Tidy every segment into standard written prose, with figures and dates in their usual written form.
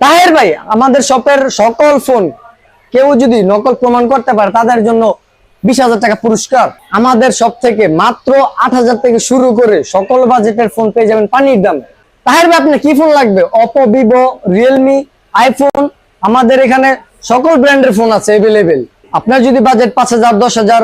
তাহের ভাই, আমাদের শপের সকল ফোন কেউ যদি নকল প্রমাণ করতে পারে তাদের জন্য 20,000 টাকা পুরস্কার। আমাদের সব থেকে মাত্র 8,000 থেকে শুরু করে সকল বাজেটের ফোন পেয়ে যাবেন পানির দামে। তাহের ভাই, আপনার কি ফোন লাগবে? অপো, ভিভো, রিয়েলমি, আইফোন, আমাদের এখানে সকল ব্র্যান্ডের ফোন আছে এভেলেবেল। আপনার যদি বাজেট 5,000, 10,000,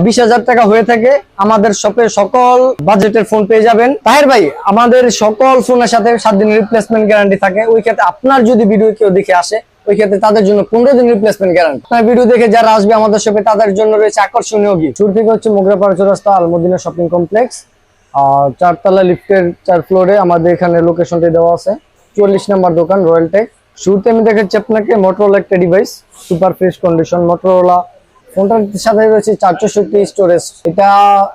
20,000 টাকা হয়ে থাকে, আমাদের শপে সকল বাজেটের ফোন পেয়ে যাবেন। তাহের ভাই, আমাদের সকল ফোনের সাথে 7 দিনের রিপ্লেসমেন্ট গ্যারান্টি থাকে। ওই ক্ষেত্রে আপনার যদি ভিডিও কেউ দেখে আসে, ওই ক্ষেত্রে তাদের জন্য 15 দিন রিপ্লেসমেন্ট গ্যারান্টি। আপনার ভিডিও দেখে যারা আসবে আমাদের শপে তাদের জন্য রয়েছে আকর্ষণীয় গিফট। শুরু থেকে হচ্ছে মোগরাপাড়া চৌরাস্তা আলমদিনা শপিং কমপ্লেক্স, 4তলা লিফটের 4 ফ্লোরে আমাদের এখানে লোকেশনটি দেওয়া আছে। 44 নম্বর দোকান, রয়্যাল টেক। শুরুতে আমি দেখাচ্ছি আপনাকে মোটরোলা একটা device, super fresh condition Motorola. ফোনটার সাথে রয়েছে 464 স্টোরেজ। এটা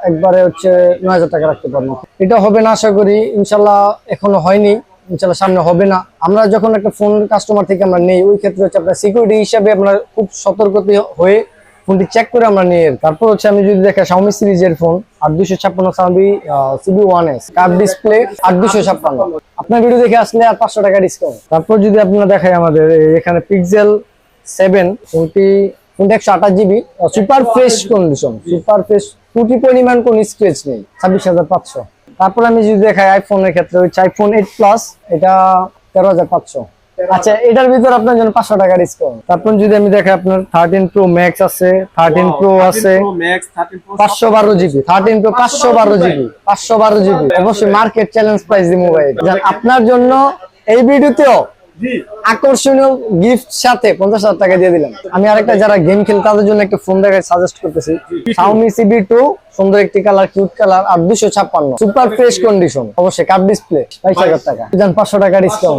একবারে হচ্ছে 9,000 টাকা রাখতে পারবো। এটা হবে না আশা করি, ইনশাল্লাহ এখনো হয়নি, ইনশাল্লাহ সামনে হবে না। আমরা যখন একটা ফোন কাস্টমার থেকে আমরা নেই, ওই ক্ষেত্রে হচ্ছে আপনার সিকিউরিটি হিসাবে আমরা খুব সতর্ক হয়ে ফোনটি চেক করে আমরা নিয়ে। তারপর হচ্ছে আমি যদি দেখা Xiaomi সিরিজের phone 8256 Xiaomi CB1S curve display 8256। আপনার ভিডিও দেখে আসলে আর 500 টাকা ডিসকাউন্ট। তারপর যদি আপনারা দেখাই আমাদের এখানে পিক্সেল 7 ফোনটি 128 GB super fresh condition, super fresh, ত্রুটি পরিমাণ কোন স্ক্র্যাচ নেই, 26,500। তারপর আমি যদি দেখাই আইফোনের ক্ষেত্রে হচ্ছে আইফোন 8 প্লাস, এটা 13,500। আচ্ছা, এটার ভিতর আপনার জন্য 500 টাকা ডিসকাউন্ট। তারপর যদি আমি দেখাই আপনার 13 প্রো ম্যাক্স আছে, 13 প্রো আছে 512 জিবি, 13 প্রো 512 জিবি, 512 জিবি। অবশ্যই মার্কেট চ্যালেঞ্জ প্রাইস দি মোবাইল আপনার জন্য এই ভিডিওতেও আকর্ষণীয় গিফট সাথে 50,000 টাকা দিয়ে দিলাম। আমি আরেকটা যারা গেম খেলে তাদের জন্য একটা ফোন দেখাই সাজেস্ট করতেছি, Xiaomi CB2, সুন্দর একটি কালার, কিউট কালার, আর 256 সুপার ফ্রেশ কন্ডিশন, অবশ্যই কার্ভ ডিসপ্লে, 22,000 টাকা। 500 টাকা ডিসকাউন্ট।